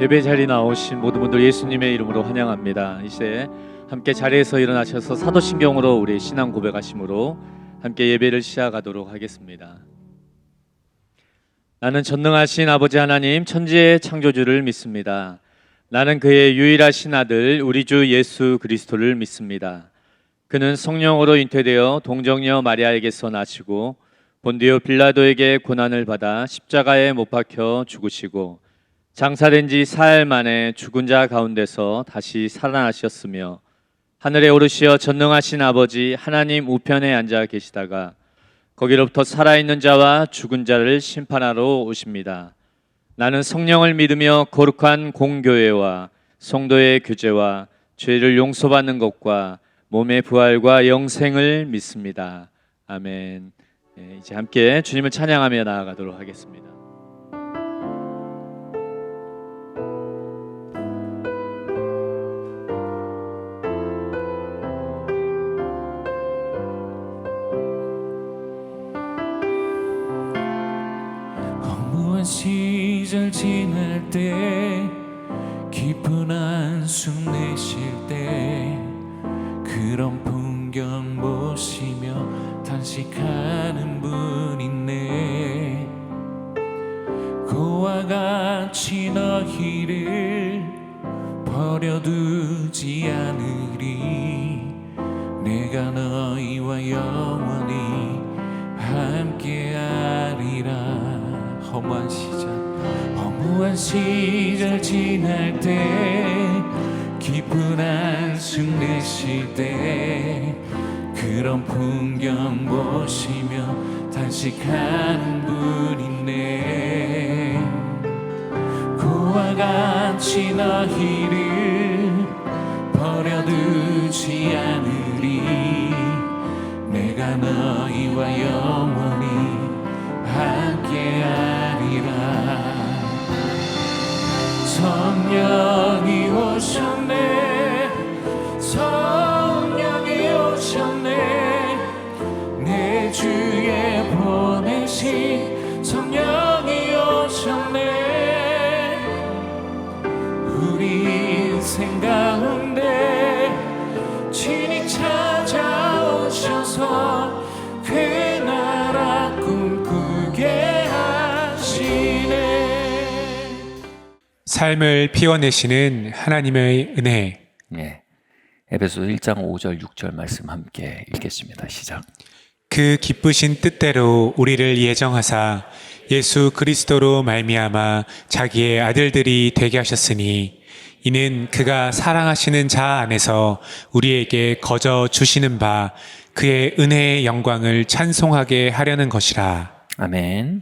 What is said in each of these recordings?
예배 자리에 나오신 모든 분들 예수님의 이름으로 환영합니다. 이제 함께 자리에서 일어나셔서 사도신경으로 우리 신앙 고백하심으로 함께 예배를 시작하도록 하겠습니다. 나는 전능하신 아버지 하나님 천지의 창조주를 믿습니다. 나는 그의 유일하신 아들 우리 주 예수 그리스도를 믿습니다. 그는 성령으로 잉태되어 동정녀 마리아에게서 나시고 본디오 빌라도에게 고난을 받아 십자가에 못 박혀 죽으시고 장사된 지 4일 만에 죽은 자 가운데서 다시 살아나셨으며 하늘에 오르시어 전능하신 아버지 하나님 우편에 앉아 계시다가 거기로부터 살아있는 자와 죽은 자를 심판하러 오십니다. 나는 성령을 믿으며 거룩한 공교회와 성도의 교제와 죄를 용서받는 것과 몸의 부활과 영생을 믿습니다. 아멘. 이제 함께 주님을 찬양하며 나아가도록 하겠습니다. 허무한 시절 지날 때 깊은 한숨 내쉴 때 그런 풍경 보시며 탄식하는 분 있네. 그와 같이 너희를 버려두지 않으리. 내가 너희와 영원히 함께하리라. 허무한 시절 지날 때 깊은 한숨 내쉴 때 그런 풍경 보시며 탄식하는 분 있네. 그와 같이 너희를 버려두지 않으리. 내가 너희와 영원히 함께하리라. 성령이 오셨네. 성령이 오셨네. 내 주에 보내신 성령이 오셨네. 우리 인생 가운데 친히 찾아오셔서 그 나라 꿈꾸게 하시네. 삶을 피워내시는 하나님의 은혜. 네, 에베소서 1장 5절 6절 말씀 함께 읽겠습니다. 시작. 그 기쁘신 뜻대로 우리를 예정하사 예수 그리스도로 말미암아 자기의 아들들이 되게 하셨으니 이는 그가 사랑하시는 자 안에서 우리에게 거저 주시는 바 그의 은혜의 영광을 찬송하게 하려는 것이라. 아멘.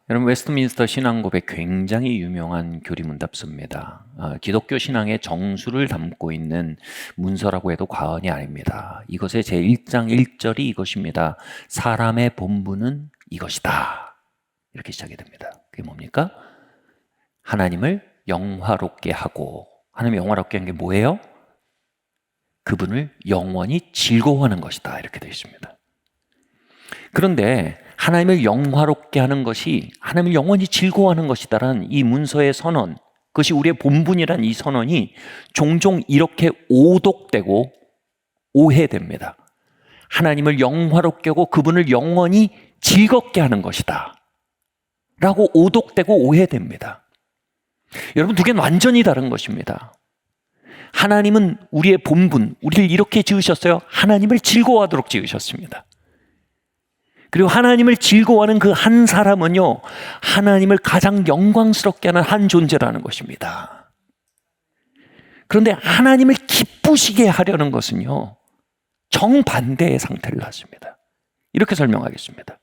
여러분, 웨스트민스터 신앙고백 굉장히 유명한 교리문답서입니다. 기독교 신앙의 정수를 담고 있는 문서라고 해도 과언이 아닙니다. 이것의 제1장 1절이 이것입니다. 사람의 본분은 이것이다. 이렇게 시작이 됩니다. 그게 뭡니까? 하나님을 영화롭게 하고, 하나님을 영화롭게 한 게 뭐예요? 그분을 영원히 즐거워하는 것이다. 이렇게 되어 있습니다. 그런데 하나님을 영화롭게 하는 것이 하나님을 영원히 즐거워하는 것이다라는 이 문서의 선언, 그것이 우리의 본분이란 이 선언이 종종 이렇게 오독되고 오해됩니다. 하나님을 영화롭게 하고 그분을 영원히 즐겁게 하는 것이다 라고 오독되고 오해됩니다. 여러분, 두 개는 완전히 다른 것입니다. 하나님은 우리의 본분, 우리를 이렇게 지으셨어요. 하나님을 즐거워하도록 지으셨습니다. 그리고 하나님을 즐거워하는 그 한 사람은요, 하나님을 가장 영광스럽게 하는 한 존재라는 것입니다. 그런데 하나님을 기쁘시게 하려는 것은요, 정반대의 상태를 낳습니다. 이렇게 설명하겠습니다.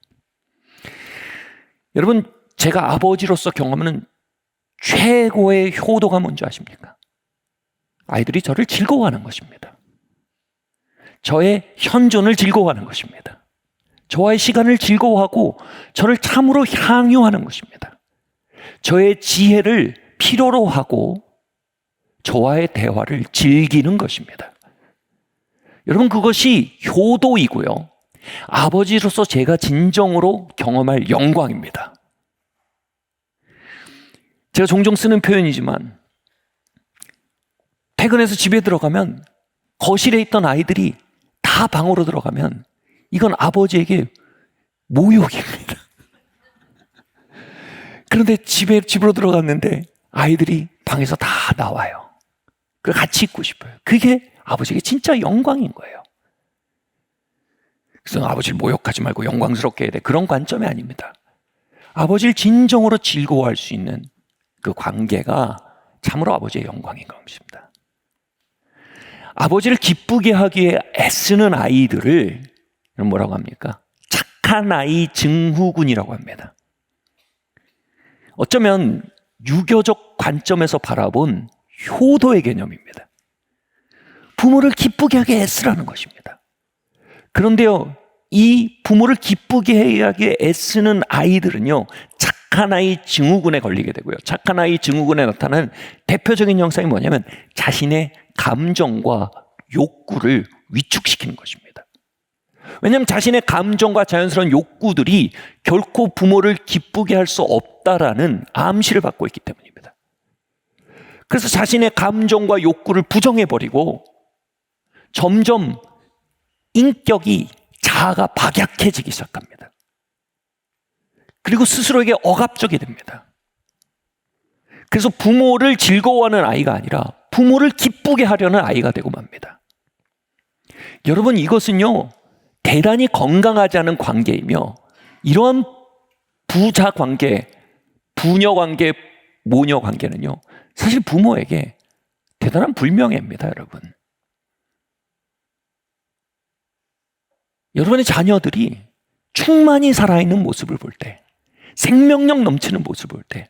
여러분, 제가 아버지로서 경험하는 최고의 효도가 뭔지 아십니까? 아이들이 저를 즐거워하는 것입니다. 저의 현존을 즐거워하는 것입니다. 저와의 시간을 즐거워하고 저를 참으로 향유하는 것입니다. 저의 지혜를 필요로 하고 저와의 대화를 즐기는 것입니다. 여러분, 그것이 효도이고요, 아버지로서 제가 진정으로 경험할 영광입니다. 제가 종종 쓰는 표현이지만 퇴근해서 집에 들어가면 거실에 있던 아이들이 다 방으로 들어가면 이건 아버지에게 모욕입니다. 그런데 집으로 들어갔는데 아이들이 방에서 다 나와요. 그걸 같이 있고 싶어요. 그게 아버지에게 진짜 영광인 거예요. 그래서 아버지를 모욕하지 말고 영광스럽게 해야 돼. 그런 관점이 아닙니다. 아버지를 진정으로 즐거워할 수 있는 그 관계가 참으로 아버지의 영광인 것입니다. 아버지를 기쁘게 하기에 애쓰는 아이들을 뭐라고 합니까? 착한 아이 증후군이라고 합니다. 어쩌면 유교적 관점에서 바라본 효도의 개념입니다. 부모를 기쁘게 하게 애쓰라는 것입니다. 그런데요, 이 부모를 기쁘게 하게 애쓰는 아이들은요, 착한 아이 증후군에 걸리게 되고요. 착한 아이 증후군에 나타나는 대표적인 현상이 뭐냐면 자신의 감정과 욕구를 위축시키는 것입니다. 왜냐하면 자신의 감정과 자연스러운 욕구들이 결코 부모를 기쁘게 할 수 없다라는 암시를 받고 있기 때문입니다. 그래서 자신의 감정과 욕구를 부정해버리고 점점 인격이 자아가 박약해지기 시작합니다. 그리고 스스로에게 억압적이 됩니다. 그래서 부모를 즐거워하는 아이가 아니라 부모를 기쁘게 하려는 아이가 되고 맙니다. 여러분, 이것은요 대단히 건강하지 않은 관계이며 이러한 부자 관계, 부녀 관계, 모녀 관계는요 사실 부모에게 대단한 불명예입니다. 여러분의 자녀들이 충만히 살아있는 모습을 볼 때, 생명력 넘치는 모습을 볼 때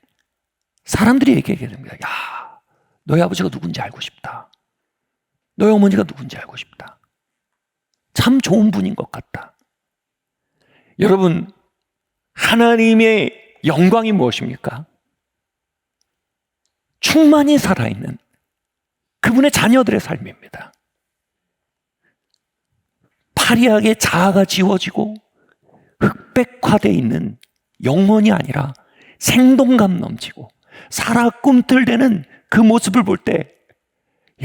사람들이 얘기하게 됩니다. 야, 너희 아버지가 누군지 알고 싶다. 너희 어머니가 누군지 알고 싶다. 참 좋은 분인 것 같다. 여러분, 하나님의 영광이 무엇입니까? 충만히 살아있는 그분의 자녀들의 삶입니다. 파리하게 자아가 지워지고 흑백화되어 있는 영혼이 아니라 생동감 넘치고 살아 꿈틀대는 그 모습을 볼 때,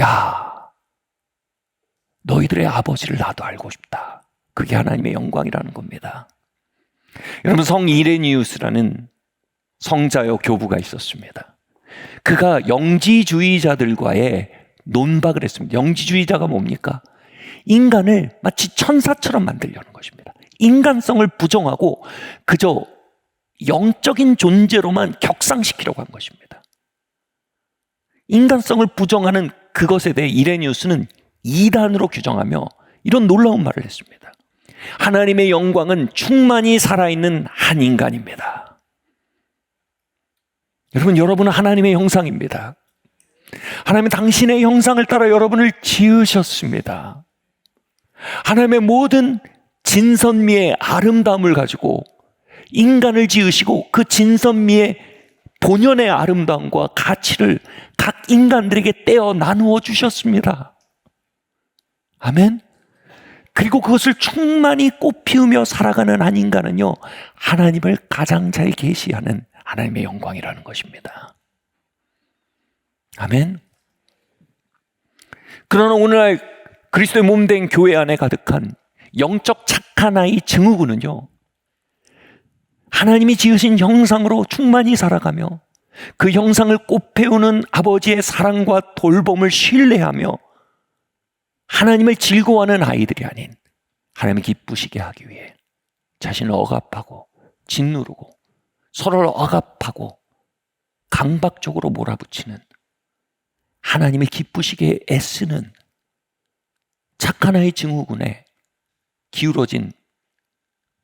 야, 너희들의 아버지를 나도 알고 싶다. 그게 하나님의 영광이라는 겁니다. 여러분, 성 이레니우스라는 성자여 교부가 있었습니다. 그가 영지주의자들과의 논박을 했습니다. 영지주의자가 뭡니까? 인간을 마치 천사처럼 만들려는 것입니다. 인간성을 부정하고 그저 영적인 존재로만 격상시키려고 한 것입니다. 인간성을 부정하는 그것에 대해 이레니우스는 이단으로 규정하며 이런 놀라운 말을 했습니다. 하나님의 영광은 충만히 살아있는 한 인간입니다. 여러분은 하나님의 형상입니다. 하나님은 당신의 형상을 따라 여러분을 지으셨습니다. 하나님의 모든 진선미의 아름다움을 가지고 인간을 지으시고 그 진선미의 본연의 아름다움과 가치를 각 인간들에게 떼어 나누어 주셨습니다. 아멘. 그리고 그것을 충만히 꽃피우며 살아가는 한 인간은요, 하나님을 가장 잘 계시하는 하나님의 영광이라는 것입니다. 아멘. 그러나 오늘날 그리스도의 몸된 교회 안에 가득한 영적 착한 아이 증후군은요, 하나님이 지으신 형상으로 충만히 살아가며 그 형상을 꽃피우는 아버지의 사랑과 돌봄을 신뢰하며 하나님을 즐거워하는 아이들이 아닌 하나님을 기쁘시게 하기 위해 자신을 억압하고 짓누르고 서로를 억압하고 강박적으로 몰아붙이는, 하나님을 기쁘시게 애쓰는 착한 아이 증후군에 기울어진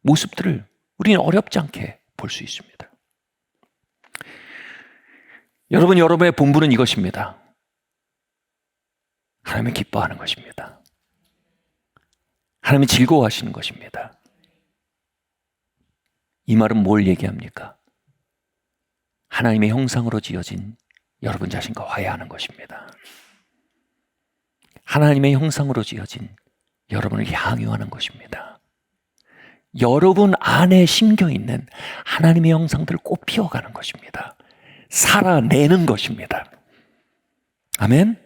모습들을 우리는 어렵지 않게 볼 수 있습니다. 여러분의 본분은 이것입니다. 하나님을 기뻐하는 것입니다. 하나님이 즐거워하시는 것입니다. 이 말은 뭘 얘기합니까? 하나님의 형상으로 지어진 여러분 자신과 화해하는 것입니다. 하나님의 형상으로 지어진 여러분을 향유하는 것입니다. 여러분 안에 심겨있는 하나님의 형상들을 꽃 피워가는 것입니다. 살아내는 것입니다. 아멘?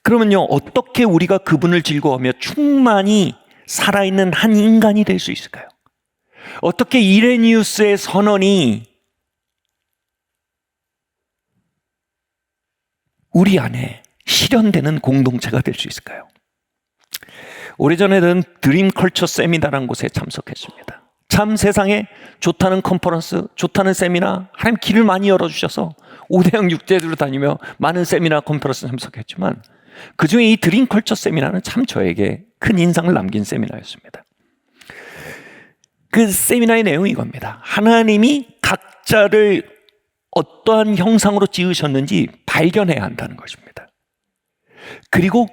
그러면요, 어떻게 우리가 그분을 즐거워하며 충만히 살아있는 한 인간이 될 수 있을까요? 어떻게 이레니우스의 선언이 우리 안에 실현되는 공동체가 될 수 있을까요? 오래전에는 드림 컬처 세미나라는 곳에 참석했습니다. 참 세상에 좋다는 컨퍼런스, 좋다는 세미나, 하나님 길을 많이 열어주셔서 5대형 육제들로 다니며 많은 세미나 컨퍼런스 참석했지만 그 중에 이 드림 컬처 세미나는 참 저에게 큰 인상을 남긴 세미나였습니다. 그 세미나의 내용이 이겁니다. 하나님이 각자를 어떠한 형상으로 지으셨는지 발견해야 한다는 것입니다. 그리고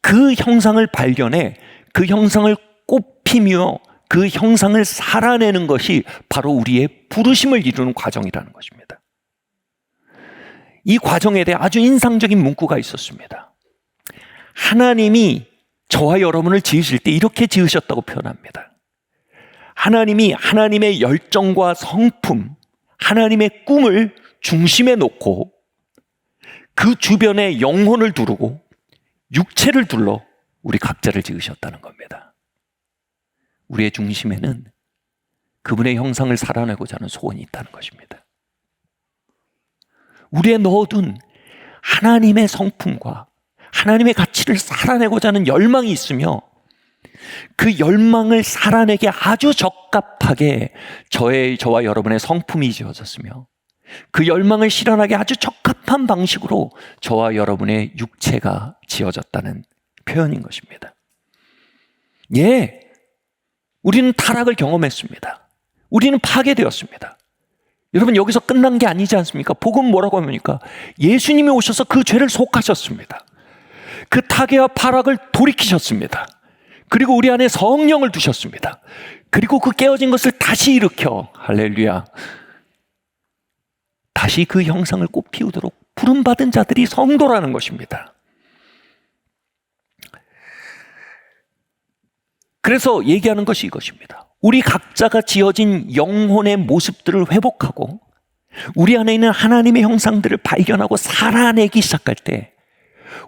그 형상을 발견해 그 형상을 꽃피며 그 형상을 살아내는 것이 바로 우리의 부르심을 이루는 과정이라는 것입니다. 이 과정에 대해 아주 인상적인 문구가 있었습니다. 하나님이 저와 여러분을 지으실 때 이렇게 지으셨다고 표현합니다. 하나님이 하나님의 열정과 성품, 하나님의 꿈을 중심에 놓고 그 주변에 영혼을 두르고 육체를 둘러 우리 각자를 지으셨다는 겁니다. 우리의 중심에는 그분의 형상을 살아내고자 하는 소원이 있다는 것입니다. 우리에 넣어둔 하나님의 성품과 하나님의 가치를 살아내고자 하는 열망이 있으며 그 열망을 살아내기에 아주 적합하게 저와 여러분의 성품이 지어졌으며 그 열망을 실현하기에 아주 적합한 방식으로 저와 여러분의 육체가 지어졌다는 표현인 것입니다. 예, 우리는 타락을 경험했습니다. 우리는 파괴되었습니다. 여러분, 여기서 끝난 게 아니지 않습니까? 복음 뭐라고 합니까? 예수님이 오셔서 그 죄를 속하셨습니다. 그 타계와 파락을 돌이키셨습니다. 그리고 우리 안에 성령을 두셨습니다. 그리고 그 깨어진 것을 다시 일으켜, 할렐루야, 다시 그 형상을 꽃피우도록 부름받은 자들이 성도라는 것입니다. 그래서 얘기하는 것이 이것입니다. 우리 각자가 지어진 영혼의 모습들을 회복하고 우리 안에 있는 하나님의 형상들을 발견하고 살아내기 시작할 때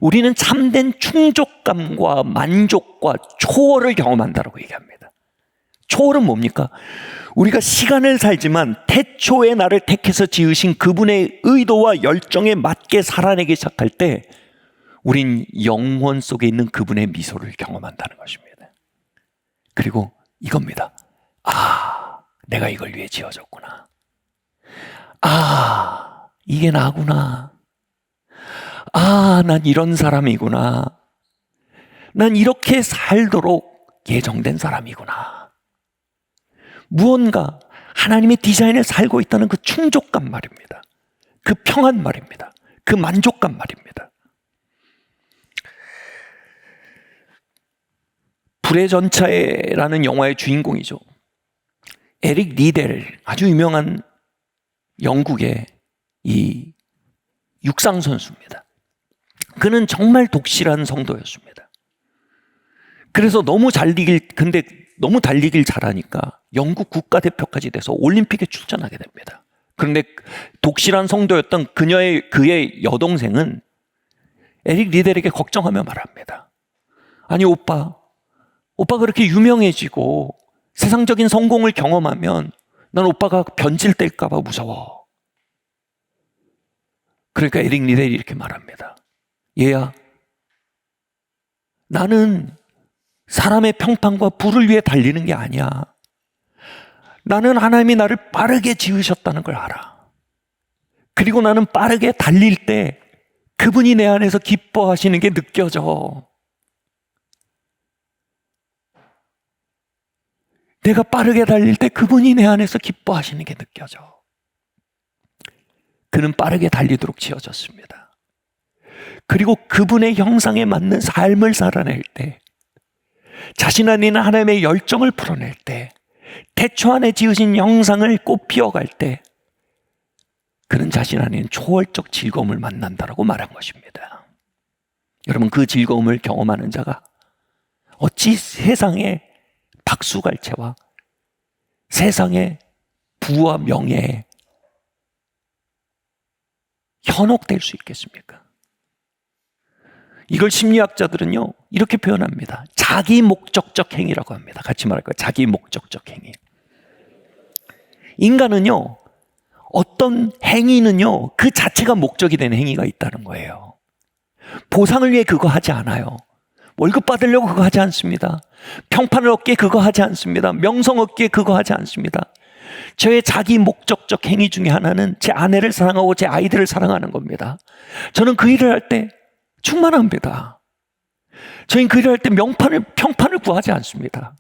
우리는 참된 충족감과 만족과 초월을 경험한다고 얘기합니다. 초월은 뭡니까? 우리가 시간을 살지만 태초에 나를 택해서 지으신 그분의 의도와 열정에 맞게 살아내기 시작할 때 우린 영혼 속에 있는 그분의 미소를 경험한다는 것입니다. 그리고 이겁니다. 아, 내가 이걸 위해 지어졌구나. 아, 이게 나구나. 아, 난 이런 사람이구나. 난 이렇게 살도록 예정된 사람이구나. 무언가 하나님의 디자인을 살고 있다는 그 충족감 말입니다. 그 평안 말입니다. 그 만족감 말입니다. 불의 전차에라는 영화의 주인공이죠. 에릭 리델, 아주 유명한 영국의 이 육상 선수입니다. 그는 정말 독실한 성도였습니다. 그래서 너무 달리길 잘하니까 영국 국가대표까지 돼서 올림픽에 출전하게 됩니다. 그런데 독실한 성도였던 그의 여동생은 에릭 리델에게 걱정하며 말합니다. 아니, 오빠가 그렇게 유명해지고 세상적인 성공을 경험하면 난 오빠가 변질될까 봐 무서워. 그러니까 에릭 리델이 이렇게 말합니다. 얘야, 나는 사람의 평판과 부를 위해 달리는 게 아니야. 나는 하나님이 나를 빠르게 지으셨다는 걸 알아. 그리고 나는 빠르게 달릴 때 그분이 내 안에서 기뻐하시는 게 느껴져. 내가 빠르게 달릴 때 그분이 내 안에서 기뻐하시는 게 느껴져. 그는 빠르게 달리도록 지어졌습니다. 그리고 그분의 형상에 맞는 삶을 살아낼 때, 자신 안에 있는 하나님의 열정을 풀어낼 때, 태초 안에 지으신 형상을 꽃피워갈 때 그는 자신 안에 있는 초월적 즐거움을 만난다라고 말한 것입니다. 여러분, 그 즐거움을 경험하는 자가 어찌 세상에 박수갈채와 세상의 부와 명예에 현혹될 수 있겠습니까? 이걸 심리학자들은요, 이렇게 표현합니다. 자기 목적적 행위라고 합니다. 같이 말할까요? 자기 목적적 행위. 인간은요, 어떤 행위는요, 그 자체가 목적이 되는 행위가 있다는 거예요. 보상을 위해 그거 하지 않아요. 월급 받으려고 그거 하지 않습니다. 평판을 얻기에 그거 하지 않습니다. 명성 얻기에 그거 하지 않습니다. 저의 자기 목적적 행위 중에 하나는 제 아내를 사랑하고 제 아이들을 사랑하는 겁니다. 저는 그 일을 할 때 충만합니다. 저희는 그 일을 할 때 평판을 구하지 않습니다.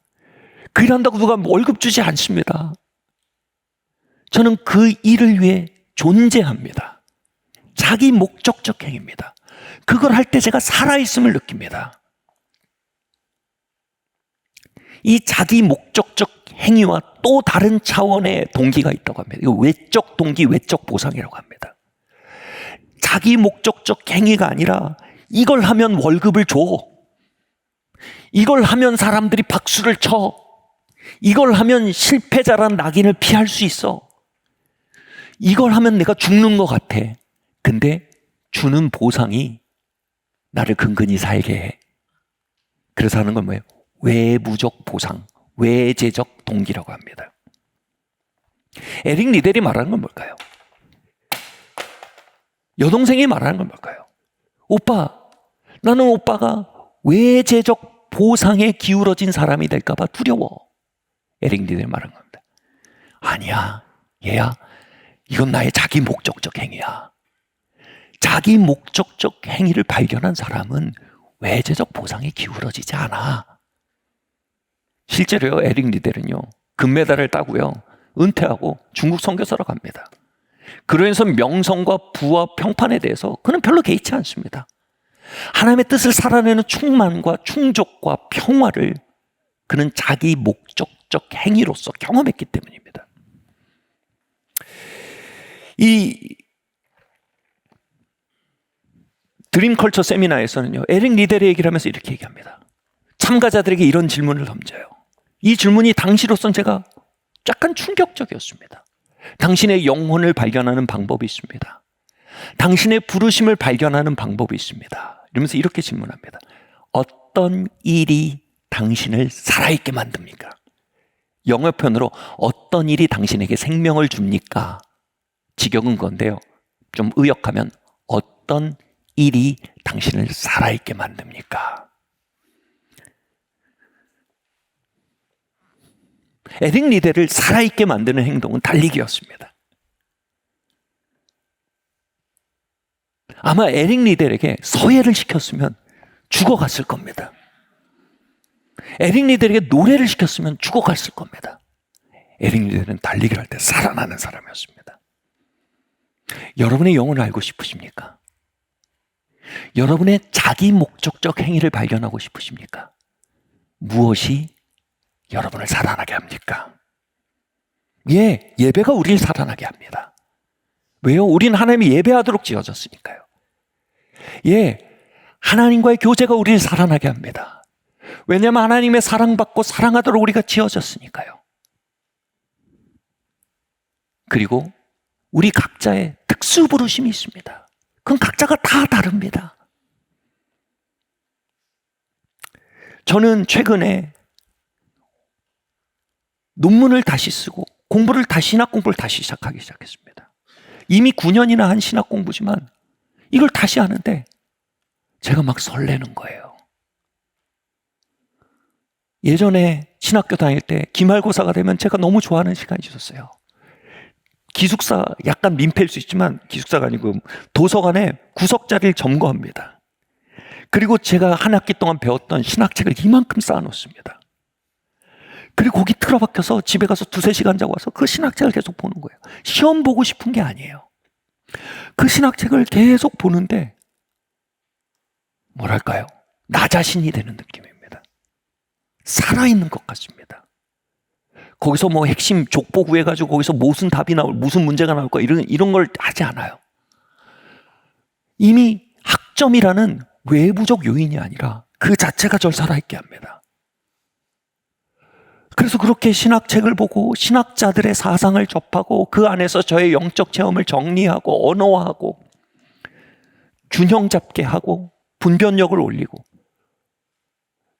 그 일한다고 누가 월급 주지 않습니다. 저는 그 일을 위해 존재합니다. 자기 목적적 행위입니다. 그걸 할 때 제가 살아있음을 느낍니다. 이 자기 목적적 행위와 또 다른 차원의 동기가 있다고 합니다. 이거 외적 동기, 외적 보상이라고 합니다. 자기 목적적 행위가 아니라 이걸 하면 월급을 줘. 이걸 하면 사람들이 박수를 쳐. 이걸 하면 실패자란 낙인을 피할 수 있어. 이걸 하면 내가 죽는 것 같아. 근데 주는 보상이 나를 근근히 살게 해. 그래서 하는 건 뭐예요? 외부적 보상, 외재적 동기라고 합니다. 에릭 리델이 말하는 건 뭘까요? 여동생이 말하는 건 뭘까요? 오빠, 나는 오빠가 외재적 보상에 기울어진 사람이 될까봐 두려워. 에릭 리델이 말하는 겁니다. 아니야, 얘야, 이건 나의 자기 목적적 행위야. 자기 목적적 행위를 발견한 사람은 외재적 보상에 기울어지지 않아. 실제로요, 에릭 리델은요, 금메달을 따고요, 은퇴하고 중국 선교사로 갑니다. 그러면서 명성과 부와 평판에 대해서 그는 별로 개의치 않습니다. 하나님의 뜻을 살아내는 충만과 충족과 평화를 그는 자기 목적적 행위로서 경험했기 때문입니다. 이 드림컬처 세미나에서는요, 에릭 리델의 얘기를 하면서 이렇게 얘기합니다. 참가자들에게 이런 질문을 던져요. 이 질문이 당시로선 제가 약간 충격적이었습니다. 당신의 영혼을 발견하는 방법이 있습니다. 당신의 부르심을 발견하는 방법이 있습니다. 이러면서 이렇게 질문합니다. 어떤 일이 당신을 살아있게 만듭니까? 영어 표현으로 어떤 일이 당신에게 생명을 줍니까? 직역은 건데요, 좀 의역하면 어떤 일이 당신을 살아있게 만듭니까? 에릭 리델을 살아있게 만드는 행동은 달리기였습니다. 아마 에릭 리델에게 서예를 시켰으면 죽어갔을 겁니다. 에릭 리델에게 노래를 시켰으면 죽어갔을 겁니다. 에릭 리델은 달리기를 할 때 살아나는 사람이었습니다. 여러분의 영혼을 알고 싶으십니까? 여러분의 자기 목적적 행위를 발견하고 싶으십니까? 무엇이 여러분을 살아나게 합니까? 예, 예배가 우리를 살아나게 합니다. 왜요? 우리는 하나님이 예배하도록 지어졌으니까요. 예, 하나님과의 교제가 우리를 살아나게 합니다. 왜냐하면 하나님의 사랑받고 사랑하도록 우리가 지어졌으니까요. 그리고 우리 각자의 특수 부르심이 있습니다. 그건 각자가 다 다릅니다. 저는 최근에 논문을 다시 쓰고 신학 공부를 다시 시작하기 시작했습니다. 이미 9년이나 한 신학 공부지만 이걸 다시 하는데 제가 막 설레는 거예요. 예전에 신학교 다닐 때 기말고사가 되면 제가 너무 좋아하는 시간이 있었어요. 기숙사, 약간 민폐일 수 있지만 기숙사가 아니고 도서관에 구석자리를 점거합니다. 그리고 제가 한 학기 동안 배웠던 신학책을 이만큼 쌓아놓습니다. 그리고 거기 틀어박혀서 집에 가서 2-3시간 자고 와서 그 신학책을 계속 보는 거예요. 시험 보고 싶은 게 아니에요. 그 신학책을 계속 보는데 뭐랄까요? 나 자신이 되는 느낌입니다. 살아있는 것 같습니다. 거기서 뭐 핵심 족보 구해가지고 거기서 무슨 답이 무슨 문제가 나올까 이런 걸 하지 않아요. 이미 학점이라는 외부적 요인이 아니라 그 자체가 절 살아있게 합니다. 그래서 그렇게 신학책을 보고 신학자들의 사상을 접하고 그 안에서 저의 영적 체험을 정리하고 언어화하고 균형 잡게 하고 분변력을 올리고.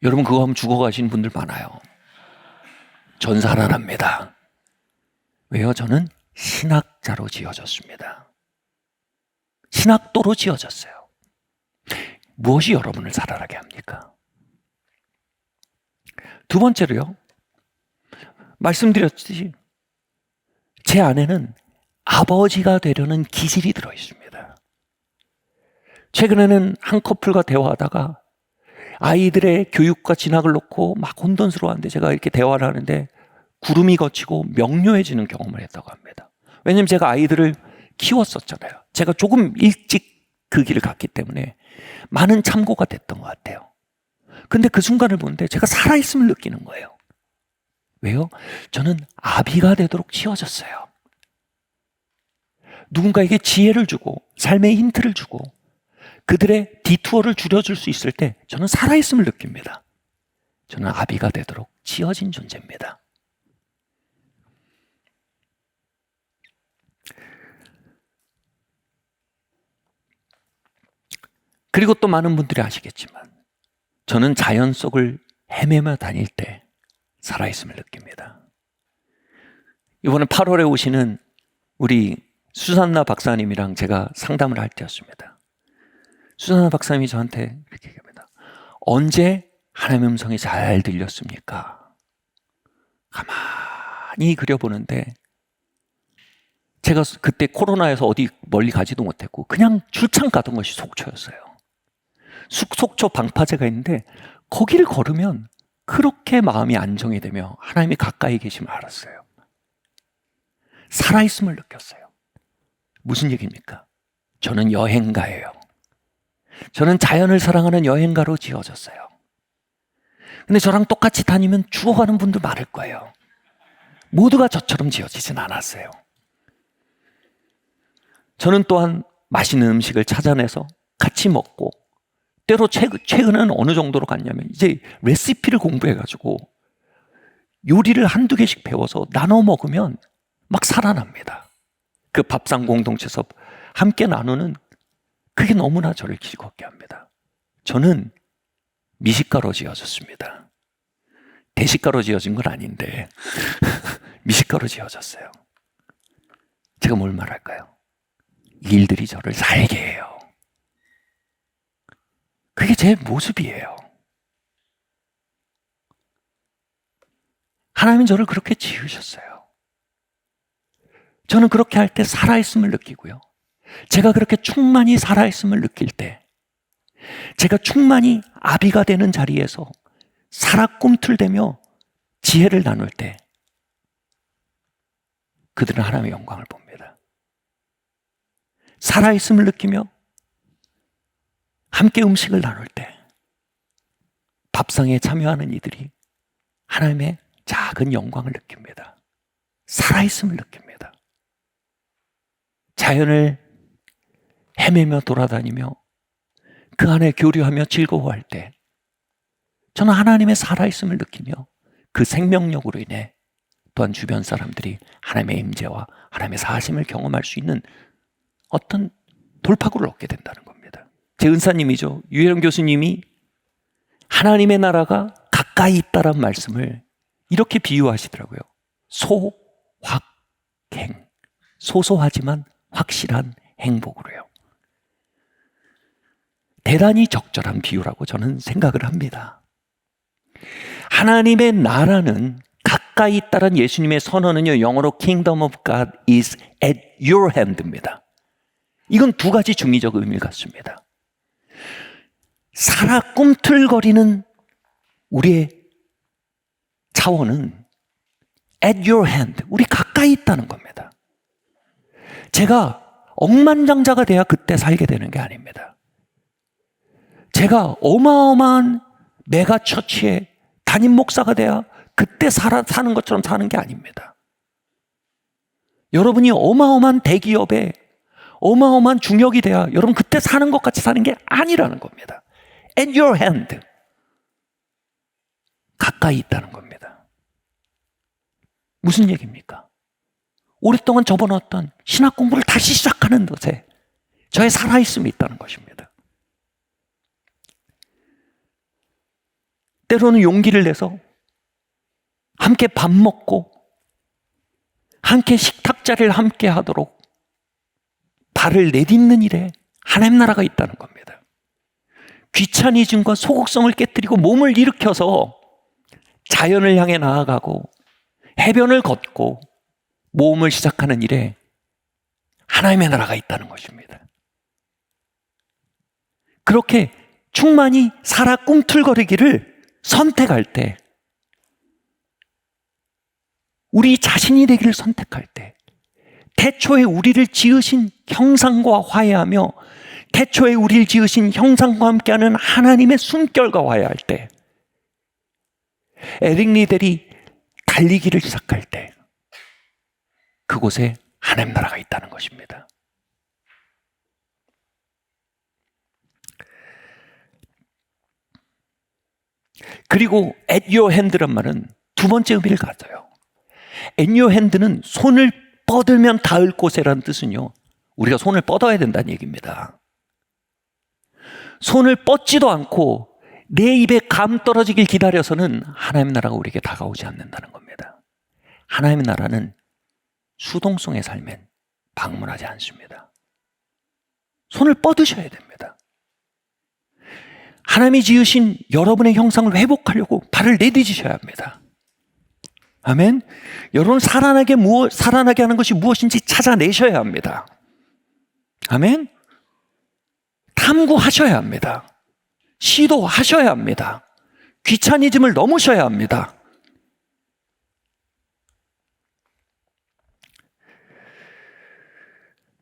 여러분 그거 하면 죽어가시는 분들 많아요. 전 살아납니다. 왜요? 저는 신학자로 지어졌습니다. 신학도로 지어졌어요. 무엇이 여러분을 살아나게 합니까? 두 번째로요, 말씀드렸듯이 제 안에는 아버지가 되려는 기질이 들어있습니다. 최근에는 한 커플과 대화하다가 아이들의 교육과 진학을 놓고 막 혼돈스러워하는데 제가 이렇게 대화를 하는데 구름이 걷히고 명료해지는 경험을 했다고 합니다. 왜냐하면 제가 아이들을 키웠었잖아요. 제가 조금 일찍 그 길을 갔기 때문에 많은 참고가 됐던 것 같아요. 근데 그 순간을 보는데 제가 살아있음을 느끼는 거예요. 왜요? 저는 아비가 되도록 지어졌어요. 누군가에게 지혜를 주고 삶의 힌트를 주고 그들의 디투어를 줄여줄 수 있을 때 저는 살아있음을 느낍니다. 저는 아비가 되도록 지어진 존재입니다. 그리고 또 많은 분들이 아시겠지만 저는 자연 속을 헤매며 다닐 때 살아있음을 느낍니다. 이번에 8월에 오시는 우리 수산나 박사님이랑 제가 상담을 할 때였습니다. 수산나 박사님이 저한테 이렇게 얘기합니다. 언제 하나님의 음성이 잘 들렸습니까? 가만히 그려보는데 제가 그때 코로나에서 어디 멀리 가지도 못했고 그냥 출장 가던 것이 속초였어요. 속초 방파제가 있는데 거기를 걸으면 그렇게 마음이 안정이 되며 하나님이 가까이 계심을 알았어요. 살아있음을 느꼈어요. 무슨 얘기입니까? 저는 여행가예요. 저는 자연을 사랑하는 여행가로 지어졌어요. 근데 저랑 똑같이 다니면 죽어가는 분들 많을 거예요. 모두가 저처럼 지어지진 않았어요. 저는 또한 맛있는 음식을 찾아내서 같이 먹고 때로 최근에는 어느 정도로 갔냐면 이제 레시피를 공부해가지고 요리를 한두 개씩 배워서 나눠 먹으면 막 살아납니다. 그 밥상 공동체에서 함께 나누는 그게 너무나 저를 즐겁게 합니다. 저는 미식가로 지어졌습니다. 대식가로 지어진 건 아닌데 미식가로 지어졌어요. 제가 뭘 말할까요? 일들이 저를 살게 해요. 그게 제 모습이에요. 하나님은 저를 그렇게 지으셨어요. 저는 그렇게 할 때 살아있음을 느끼고요. 제가 그렇게 충만히 살아있음을 느낄 때, 제가 충만히 아비가 되는 자리에서 살아 꿈틀대며 지혜를 나눌 때, 그들은 하나님의 영광을 봅니다. 살아있음을 느끼며 함께 음식을 나눌 때 밥상에 참여하는 이들이 하나님의 작은 영광을 느낍니다. 살아있음을 느낍니다. 자연을 헤매며 돌아다니며 그 안에 교류하며 즐거워할 때 저는 하나님의 살아있음을 느끼며 그 생명력으로 인해 또한 주변 사람들이 하나님의 임재와 하나님의 사심을 경험할 수 있는 어떤 돌파구를 얻게 된다는 겁니다. 제 은사님이죠. 유혜령 교수님이 하나님의 나라가 가까이 있다란 말씀을 이렇게 비유하시더라고요. 소확행. 소소하지만 확실한 행복으로요. 대단히 적절한 비유라고 저는 생각을 합니다. 하나님의 나라는 가까이 있다란 예수님의 선언은요, 영어로 Kingdom of God is at your hand입니다. 이건 두 가지 중의적 의미를 갖습니다. 살아 꿈틀거리는 우리의 차원은 at your hand, 우리 가까이 있다는 겁니다. 제가 억만장자가 돼야 그때 살게 되는 게 아닙니다. 제가 어마어마한 메가처치의 담임 목사가 돼야 그때 사는 것처럼 사는 게 아닙니다. 여러분이 어마어마한 대기업에 어마어마한 중역이 돼야 여러분 그때 사는 것 같이 사는 게 아니라는 겁니다. At your hand. 가까이 있다는 겁니다. 무슨 얘기입니까? 오랫동안 접어놨던 신학 공부를 다시 시작하는 것에 저의 살아있음이 있다는 것입니다. 때로는 용기를 내서 함께 밥 먹고 함께 식탁 자리를 함께 하도록 발을 내딛는 일에 하나님 나라가 있다는 겁니다. 귀차니즘과 소극성을 깨뜨리고 몸을 일으켜서 자연을 향해 나아가고 해변을 걷고 모험을 시작하는 일에 하나님의 나라가 있다는 것입니다. 그렇게 충만히 살아 꿈틀거리기를 선택할 때, 우리 자신이 되기를 선택할 때, 태초에 우리를 지으신 형상과 화해하며 태초에 우리를 지으신 형상과 함께하는 하나님의 숨결과 화해할 때, 에릭 리델이 달리기를 시작할 때 그곳에 하나님 나라가 있다는 것입니다. 그리고 at your hand란 말은 두 번째 의미를 가져요. at your hand는 손을 뻗으면 닿을 곳이라는 뜻은요, 우리가 손을 뻗어야 된다는 얘기입니다. 손을 뻗지도 않고 내 입에 감 떨어지길 기다려서는 하나님의 나라가 우리에게 다가오지 않는다는 겁니다. 하나님의 나라는 수동성의 삶엔 방문하지 않습니다. 손을 뻗으셔야 됩니다. 하나님이 지으신 여러분의 형상을 회복하려고 발을 내딛으셔야 합니다. 아멘. 여러분, 살아나게 하는 것이 무엇인지 찾아내셔야 합니다. 아멘. 탐구하셔야 합니다. 시도하셔야 합니다. 귀차니즘을 넘으셔야 합니다.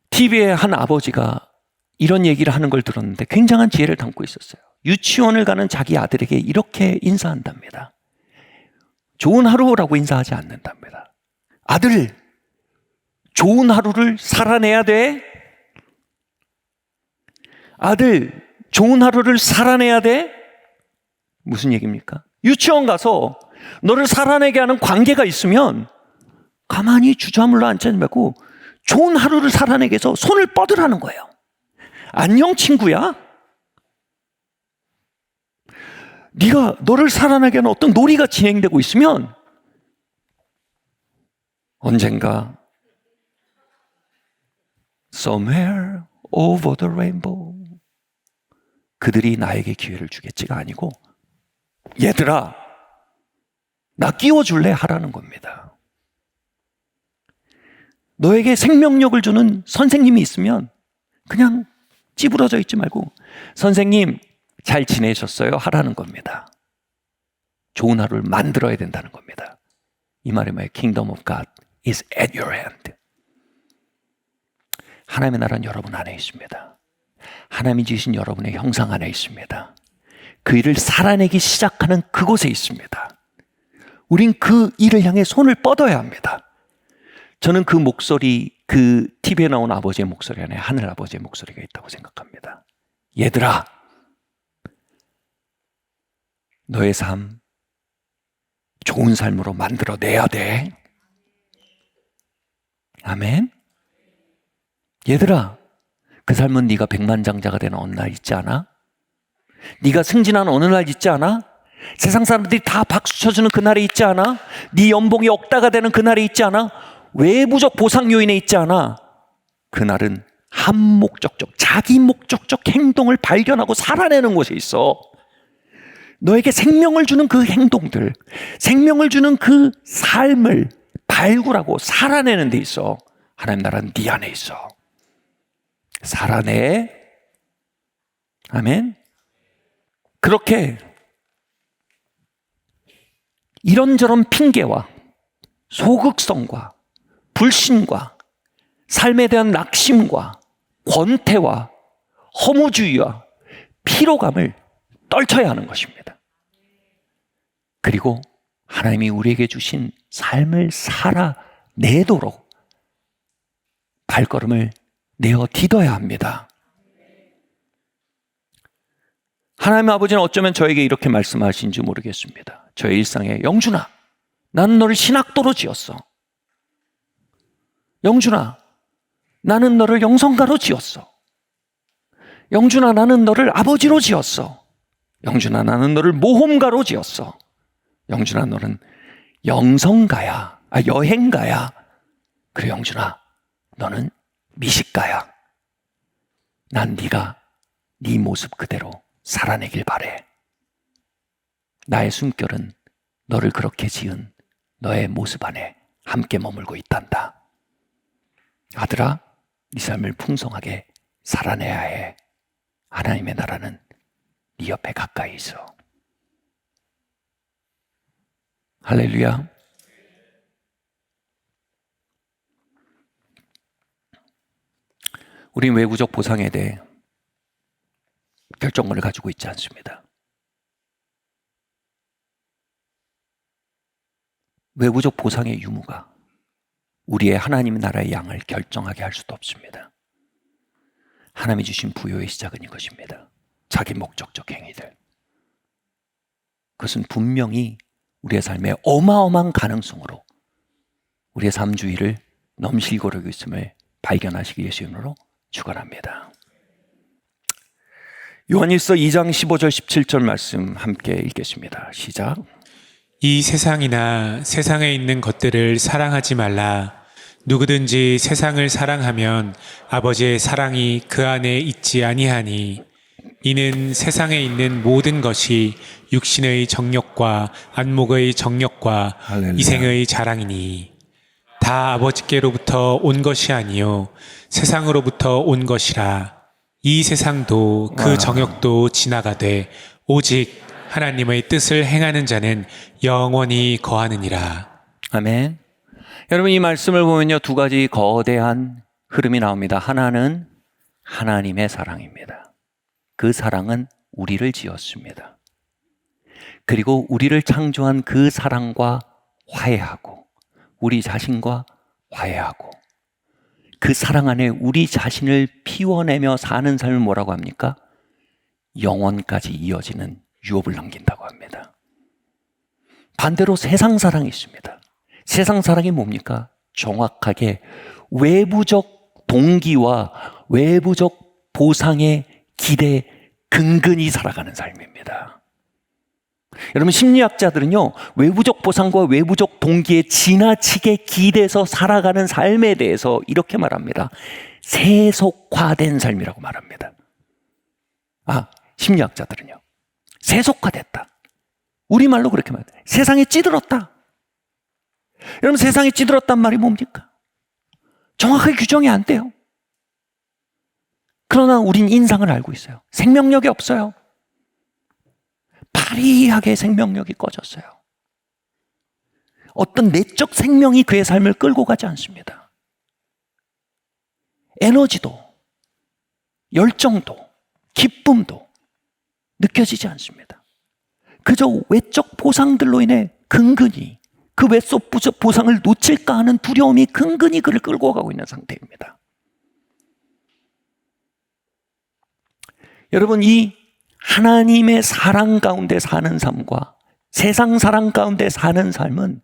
TV에 한 아버지가 이런 얘기를 하는 걸 들었는데 굉장한 지혜를 담고 있었어요. 유치원을 가는 자기 아들에게 이렇게 인사한답니다. 좋은 하루라고 인사하지 않는답니다. 아들, 좋은 하루를 살아내야 돼. 아들, 좋은 하루를 살아내야 돼? 무슨 얘기입니까? 유치원 가서 너를 살아내게 하는 관계가 있으면 가만히 주저앉아 앉지 말고 좋은 하루를 살아내게 해서 손을 뻗으라는 거예요. 안녕 친구야. 네가 너를 살아나게 하는 어떤 놀이가 진행되고 있으면 언젠가 somewhere over the rainbow 그들이 나에게 기회를 주겠지가 아니고 얘들아 나 끼워줄래 하라는 겁니다. 너에게 생명력을 주는 선생님이 있으면 그냥 찌부러져 있지 말고 선생님 잘 지내셨어요? 하라는 겁니다. 좋은 하루를 만들어야 된다는 겁니다. 이 말이 뭐예요? Kingdom of God is at your hand. 하나님의 나라는 여러분 안에 있습니다. 하나님이 지으신 여러분의 형상 안에 있습니다. 그 일을 살아내기 시작하는 그곳에 있습니다. 우린 그 일을 향해 손을 뻗어야 합니다. 저는 그 목소리, 그 TV에 나온 아버지의 목소리 안에 하늘 아버지의 목소리가 있다고 생각합니다. 얘들아, 너의 삶 좋은 삶으로 만들어내야 돼. 아멘. 얘들아, 그 삶은 네가 백만장자가 되는 어느 날 있지 않아? 네가 승진하는 어느 날 있지 않아? 세상 사람들이 다 박수 쳐주는 그날이 있지 않아? 네 연봉이 억다가 되는 그날이 있지 않아? 외부적 보상 요인에 있지 않아? 그날은 한 목적적, 자기 목적적 행동을 발견하고 살아내는 곳에 있어. 너에게 생명을 주는 그 행동들, 생명을 주는 그 삶을 발굴하고 살아내는 데 있어. 하나님 나라는 네 안에 있어. 살아내. 아멘. 그렇게 이런저런 핑계와 소극성과 불신과 삶에 대한 낙심과 권태와 허무주의와 피로감을 떨쳐야 하는 것입니다. 그리고 하나님이 우리에게 주신 삶을 살아내도록 발걸음을 내어 디뎌야 합니다. 하나님 아버지는 어쩌면 저에게 이렇게 말씀하신지 모르겠습니다. 저의 일상에 영준아, 나는 너를 신학도로 지었어. 영준아, 나는 너를 영성가로 지었어. 영준아, 나는 너를 아버지로 지었어. 영준아, 나는 너를 모험가로 지었어. 영준아, 너는 영성가야. 여행가야. 그래, 영준아, 너는 미식가야. 난 네가 네 모습 그대로 살아내길 바래. 나의 숨결은 너를 그렇게 지은 너의 모습 안에 함께 머물고 있단다. 아들아, 네 삶을 풍성하게 살아내야 해. 하나님의 나라는 네 옆에 가까이 있어. 할렐루야. 우린 외부적 보상에 대해 결정권을 가지고 있지 않습니다. 외부적 보상의 유무가 우리의 하나님 나라의 양을 결정하게 할 수도 없습니다. 하나님이 주신 부여의 시작은 이것입니다. 자기 목적적 행위들. 그것은 분명히 우리의 삶의 어마어마한 가능성으로 우리의 삶 주위를 넘실거리고 있음을 발견하시기 예수 이름으로 축원합니다. 요한일서 2장 15절 17절 말씀 함께 읽겠습니다. 시작. 이 세상이나 세상에 있는 것들을 사랑하지 말라. 누구든지 세상을 사랑하면 아버지의 사랑이 그 안에 있지 아니하니 이는 세상에 있는 모든 것이 육신의 정욕과 안목의 정욕과 할렐루야. 이생의 자랑이니 다 아버지께로부터 온 것이 아니요 세상으로부터 온 것이라. 이 세상도 그 정욕도 지나가되 오직 하나님의 뜻을 행하는 자는 영원히 거하느니라. 아멘. 여러분, 이 말씀을 보면요, 두 가지 거대한 흐름이 나옵니다. 하나는 하나님의 사랑입니다. 그 사랑은 우리를 지었습니다. 그리고 우리를 창조한 그 사랑과 화해하고 우리 자신과 화해하고 그 사랑 안에 우리 자신을 피워내며 사는 삶을 뭐라고 합니까? 영원까지 이어지는 유업을 남긴다고 합니다. 반대로 세상 사랑이 있습니다. 세상 사랑이 뭡니까? 정확하게 외부적 동기와 외부적 보상의 기대에 근근히 살아가는 삶입니다. 여러분, 심리학자들은요, 외부적 보상과 외부적 동기에 지나치게 기대서 살아가는 삶에 대해서 이렇게 말합니다. 세속화된 삶이라고 말합니다. 심리학자들은요, 세속화됐다. 우리말로 그렇게 말해요. 세상에 찌들었다. 여러분, 세상에 찌들었단 말이 뭡니까? 정확하게 규정이 안 돼요. 그러나 우린 인상을 알고 있어요. 생명력이 없어요. 파리하게 생명력이 꺼졌어요. 어떤 내적 생명이 그의 삶을 끌고 가지 않습니다. 에너지도, 열정도, 기쁨도 느껴지지 않습니다. 그저 외적 보상들로 인해 근근히 그 외적 보상을 놓칠까 하는 두려움이 근근히 그를 끌고 가고 있는 상태입니다. 여러분, 이 하나님의 사랑 가운데 사는 삶과 세상 사랑 가운데 사는 삶은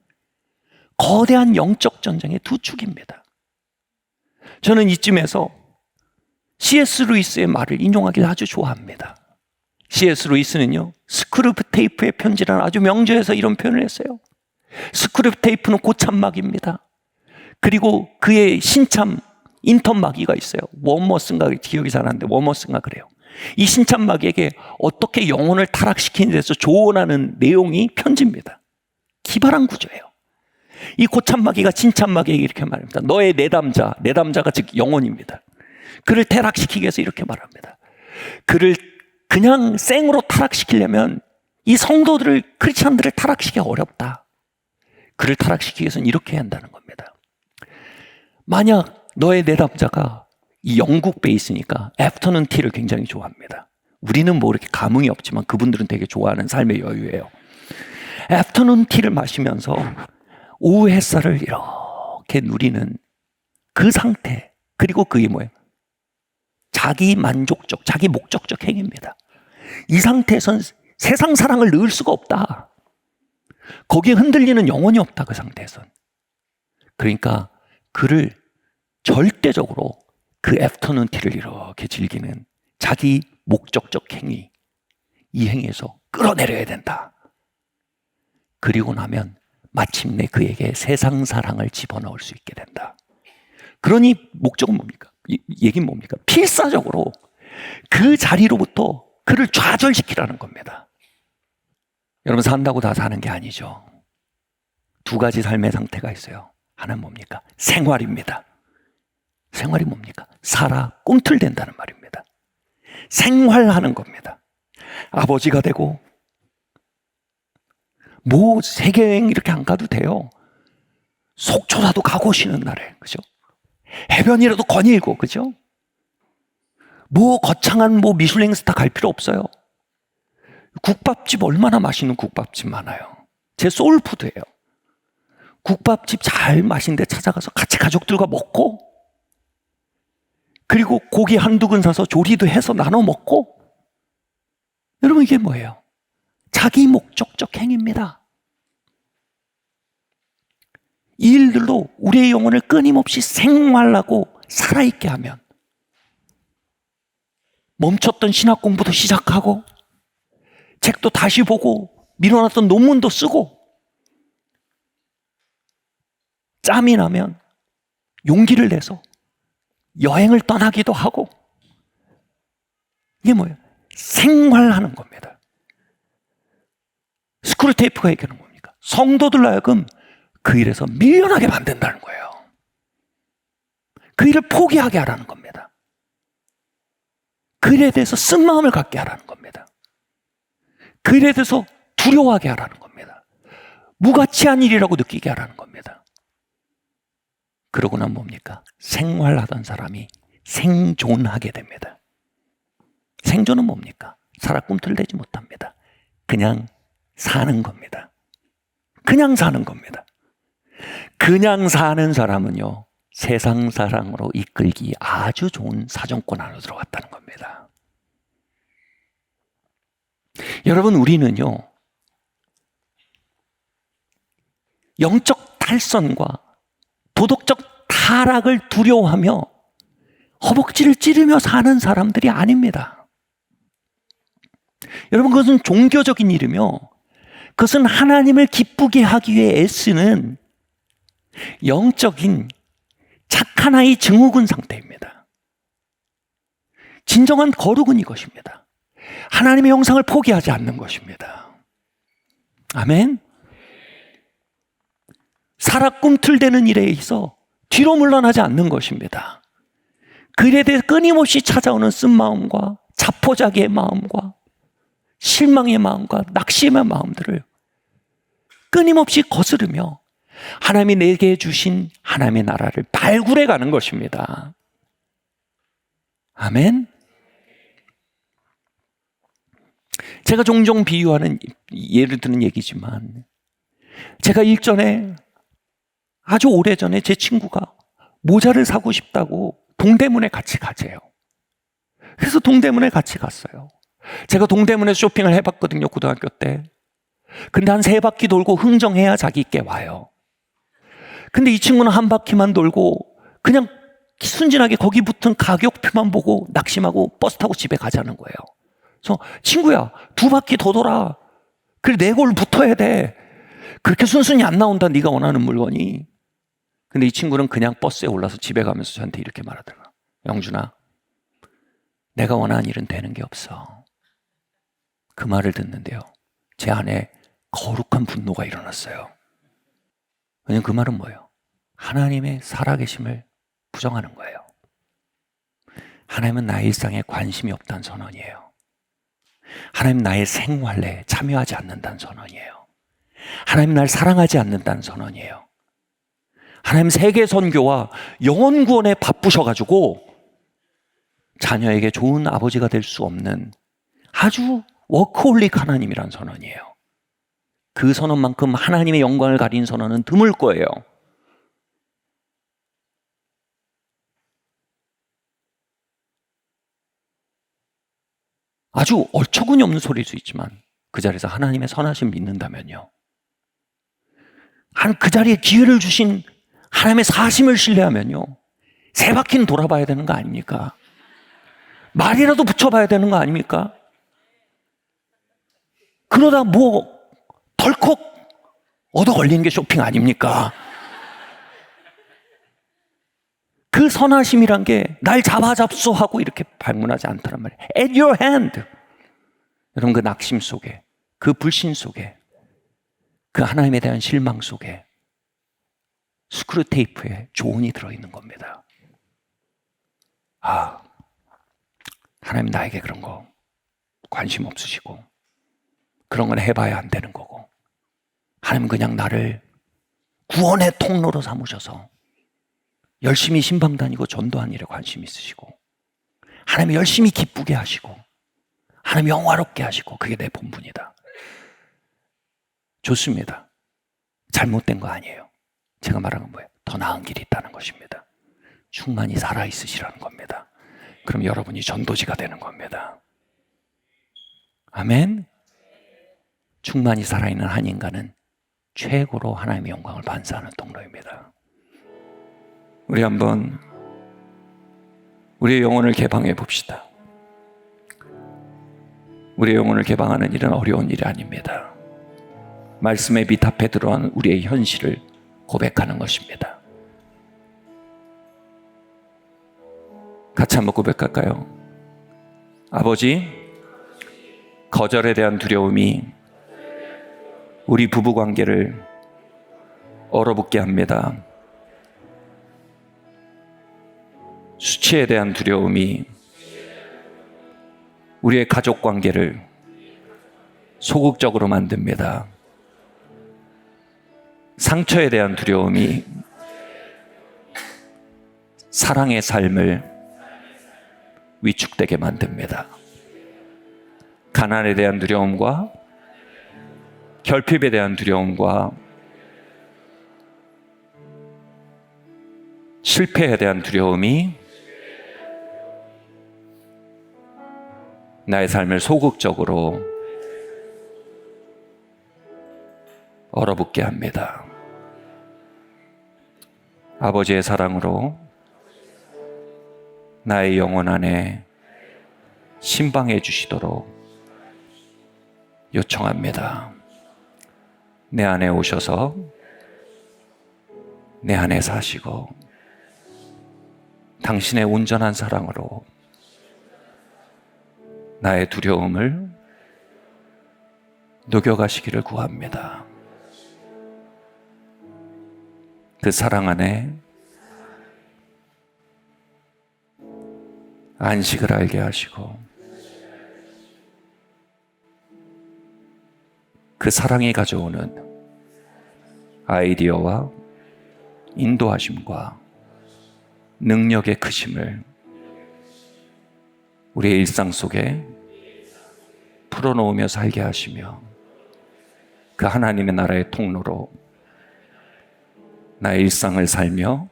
거대한 영적 전쟁의 두 축입니다. 저는 이쯤에서 C.S. 루이스의 말을 인용하기를 아주 좋아합니다. C.S. 루이스는요, 스크루브 테이프의 편지라는 아주 명저에서 이런 표현을 했어요. 스크루브 테이프는 고참마귀입니다. 그리고 그의 신참 인턴마귀가 있어요. 워머스인가, 기억이 잘 안 나는데 워머스인가 그래요. 이 신참마귀에게 어떻게 영혼을 타락시키는 데서 조언하는 내용이 편지입니다. 기발한 구조예요. 이 고참마귀가 신참마귀에게 이렇게 말합니다. 너의 내담자, 내담자가 즉 영혼입니다. 그를 타락시키기 위해서 이렇게 말합니다. 그를 그냥 생으로 타락시키려면 이 성도들을, 크리스찬들을 타락시키기가 어렵다. 그를 타락시키기 위해서는 이렇게 해야 한다는 겁니다. 만약 너의 내담자가 이 영국 베이스니까 애프터눈 티를 굉장히 좋아합니다. 우리는 뭐 이렇게 감흥이 없지만 그분들은 되게 좋아하는 삶의 여유예요. 애프터눈 티를 마시면서 오후 햇살을 이렇게 누리는 그 상태, 그리고 그게 뭐예요? 자기 만족적, 자기 목적적 행위입니다. 이 상태에선 세상 사랑을 넣을 수가 없다. 거기에 흔들리는 영혼이 없다, 그 상태에선. 그러니까 그를 절대적으로 그 애프터눈 티를 이렇게 즐기는 자기 목적적 행위, 이 행위에서 끌어내려야 된다. 그리고 나면 마침내 그에게 세상 사랑을 집어넣을 수 있게 된다. 그러니 목적은 뭡니까? 얘기는 뭡니까? 필사적으로 그 자리로부터 그를 좌절시키라는 겁니다. 여러분, 산다고 다 사는 게 아니죠. 두 가지 삶의 상태가 있어요. 하나는 뭡니까? 생활입니다. 생활이 뭡니까? 살아 꿈틀댄다는 말입니다. 생활하는 겁니다. 아버지가 되고 뭐 세계여행 이렇게 안 가도 돼요. 속초라도 가고 쉬는 날에, 그죠? 해변이라도 거닐고, 그죠? 뭐 거창한 뭐 미슐랭 스타 갈 필요 없어요. 국밥집 얼마나 맛있는 국밥집 많아요. 제 소울푸드예요. 국밥집 잘 맛있는 데 찾아가서 같이 가족들과 먹고, 그리고 고기 한두 근 사서 조리도 해서 나눠 먹고. 여러분, 이게 뭐예요? 자기 목적적 행위입니다. 이 일들로 우리의 영혼을 끊임없이 생활하고 살아있게 하면 멈췄던 신학 공부도 시작하고 책도 다시 보고 미뤄놨던 논문도 쓰고 짬이 나면 용기를 내서 여행을 떠나기도 하고. 이게 뭐예요? 생활하는 겁니다. 스크루테이프가 얘기하는 뭡니까? 성도들로 하여금 그 일에서 밀려나게 만든다는 거예요. 그 일을 포기하게 하라는 겁니다. 그 일에 대해서 쓴마음을 갖게 하라는 겁니다. 그 일에 대해서 두려워하게 하라는 겁니다. 무가치한 일이라고 느끼게 하라는 겁니다. 그러고 나면 뭡니까? 생활하던 사람이 생존하게 됩니다. 생존은 뭡니까? 살아 꿈틀대지 못합니다. 그냥 사는 겁니다. 그냥 사는 겁니다. 그냥 사는 사람은요, 세상 사랑으로 이끌기 아주 좋은 사정권 안으로 들어갔다는 겁니다. 여러분, 우리는요, 영적 탈선과 도덕적 타락을 두려워하며 허벅지를 찌르며 사는 사람들이 아닙니다. 여러분, 그것은 종교적인 일이며 그것은 하나님을 기쁘게 하기 위해 애쓰는 영적인 착한 아이 증후군 상태입니다. 진정한 거룩은 이것입니다. 하나님의 형상을 포기하지 않는 것입니다. 아멘. 살아 꿈틀대는 일에 있어 뒤로 물러나지 않는 것입니다. 그 일에 대해 끊임없이 찾아오는 쓴마음과 자포자기의 마음과 실망의 마음과 낙심의 마음들을 끊임없이 거스르며 하나님이 내게 주신 하나님의 나라를 발굴해 가는 것입니다. 아멘. 제가 종종 비유하는, 예를 드는 얘기지만, 제가 일전에 아주 오래전에 제 친구가 모자를 사고 싶다고 동대문에 같이 가재요. 그래서 동대문에 같이 갔어요. 제가 동대문에 쇼핑을 해봤거든요, 고등학교 때. 근데 한 3바퀴 돌고 흥정해야 자기께 와요. 근데 이 친구는 한 바퀴만 돌고 그냥 순진하게 거기 붙은 가격표만 보고 낙심하고 버스 타고 집에 가자는 거예요. 그래서 친구야, 2바퀴 더 돌아. 그래, 내 골 붙어야 돼. 그렇게 순순히 안 나온다, 네가 원하는 물건이. 근데 이 친구는 그냥 버스에 올라서 집에 가면서 저한테 이렇게 말하더라고요. 영준아, 내가 원하는 일은 되는 게 없어. 그 말을 듣는데요, 제 안에 거룩한 분노가 일어났어요. 왜냐면 그 말은 뭐예요? 하나님의 살아계심을 부정하는 거예요. 하나님은 나의 일상에 관심이 없다는 선언이에요. 하나님 나의 생활에 참여하지 않는다는 선언이에요. 하나님 날 사랑하지 않는다는 선언이에요. 하나님 세계 선교와 영혼 구원에 바쁘셔가지고 자녀에게 좋은 아버지가 될 수 없는 아주 워크홀릭 하나님이란 선언이에요. 그 선언만큼 하나님의 영광을 가린 선언은 드물 거예요. 아주 어처구니 없는 소리일 수 있지만 그 자리에서 하나님의 선하심 믿는다면요, 그 자리에 기회를 주신 하나님의 사심을 신뢰하면요, 3바퀴는 돌아봐야 되는 거 아닙니까? 말이라도 붙여봐야 되는 거 아닙니까? 그러다 뭐 덜컥 얻어 걸리는 게 쇼핑 아닙니까? 그 선하심이란 게 날 잡아잡소 하고 이렇게 방문하지 않더란 말이에요. At your hand. 여러분, 그 낙심 속에, 그 불신 속에, 그 하나님에 대한 실망 속에 스크류 테이프에 조언이 들어있는 겁니다. 아, 하나님 나에게 그런 거 관심 없으시고 그런 건 해봐야 안 되는 거고, 하나님 그냥 나를 구원의 통로로 삼으셔서 열심히 신방 다니고 전도하는 일에 관심 있으시고, 하나님 열심히 기쁘게 하시고 하나님 영화롭게 하시고, 그게 내 본분이다. 좋습니다. 잘못된 거 아니에요. 제가 말한 건 뭐예요? 더 나은 길이 있다는 것입니다. 충만히 살아있으시라는 겁니다. 그럼 여러분이 전도지가 되는 겁니다. 아멘. 충만히 살아있는 한 인간은 최고로 하나님의 영광을 반사하는 통로입니다. 우리 한번 우리의 영혼을 개방해 봅시다. 우리의 영혼을 개방하는 일은 어려운 일이 아닙니다. 말씀의 빛 앞에 들어간 우리의 현실을 고백하는 것입니다. 같이 한번 고백할까요? 아버지, 거절에 대한 두려움이 우리 부부 관계를 얼어붙게 합니다. 수치에 대한 두려움이 우리의 가족 관계를 소극적으로 만듭니다. 상처에 대한 두려움이 사랑의 삶을 위축되게 만듭니다. 가난에 대한 두려움과 결핍에 대한 두려움과 실패에 대한 두려움이 나의 삶을 소극적으로 얼어붙게 합니다. 아버지의 사랑으로 나의 영혼 안에 신방해 주시도록 요청합니다. 내 안에 오셔서 내 안에 사시고 당신의 온전한 사랑으로 나의 두려움을 녹여가시기를 구합니다. 그 사랑 안에 안식을 알게 하시고 그 사랑이 가져오는 아이디어와 인도하심과 능력의 크심을 우리의 일상 속에 풀어놓으며 살게 하시며 그 하나님의 나라의 통로로 나의 일상을 살며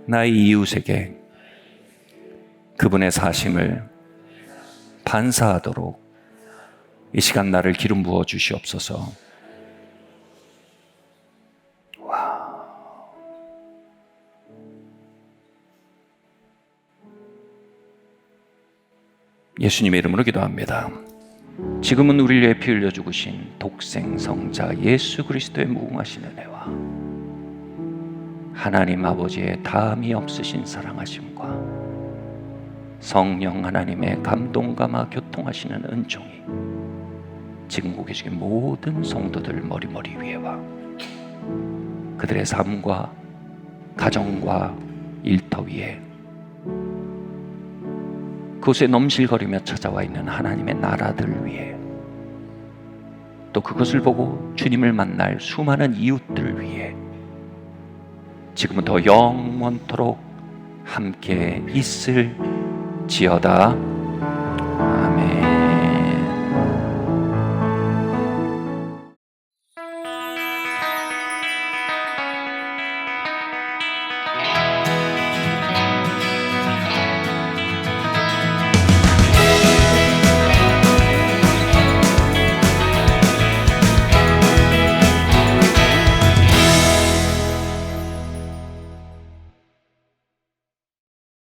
나의 이웃에게 그분의 사심을 반사하도록 이 시간 나를 기름 부어 주시옵소서. 예수님의 이름으로 기도합니다. 지금은 우리를 위해 피 흘려 죽으신 독생성자 예수 그리스도의 무궁하신 은혜와 하나님 아버지의 다함이 없으신 사랑하심과 성령 하나님의 감동감화 교통하시는 은총이 지금 보고 계신 모든 성도들 머리 위에와 그들의 삶과 가정과 일터 위에 그곳에 넘실거리며 찾아와 있는 하나님의 나라들 위에 또 그것을 보고 주님을 만날 수많은 이웃들 위에 지금부터 영원토록 함께 있을지어다.